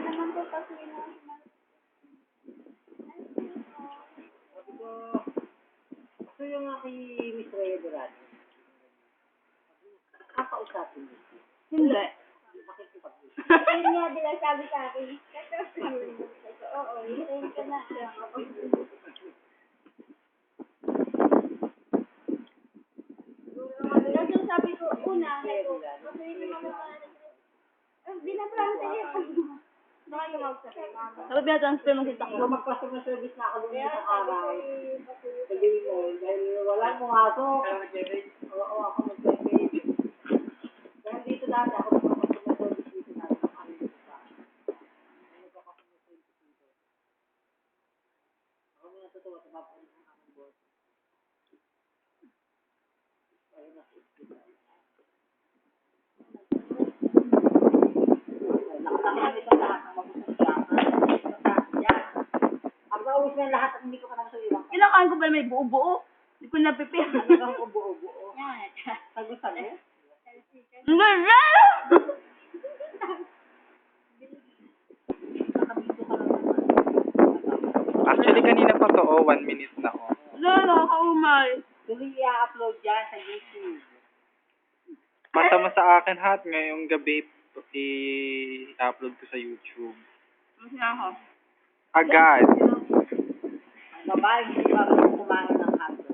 naman po kasi na So yung kay Miss Rhea Durante, kakausapin mo. hindi. Nakikipag-usap. Yun nga din ang sabi sa akin. Kasi oo, yun ka na. Kasi sabi ko, una, kasi hindi naman binaplano sa iyo. Baka tumawag sa mama. Dapat binatransfer mo si Kung Takbo. mag-customer service na ako doon sa araw, sabihin mo, dahil walang pumasok. Oo, ako mag-service. Dahil dito dati, ako mag-customer service dito na. Ako muna totoo, sa papalit ng aking boss. Ayun na, nakasama nito lahat ng mag-usapan. Ang gawin na lahat at hindi ko pa naman sa ilang. Kinakain ko ba may buo-buo? Hindi ko napipil. Ano bang ubo-ubo? Yan. Sagot-sagot? Actually, kanina pa to, 1 minute na, oh. Lolo, kaumay. Tuloy i-upload dyan sa YouTube. Mata mo sa akin, hat, ngayong gabi, i-upload ko sa YouTube. Mas na ako. Agad. Ang babae, hindi ba kumain ng hotdog?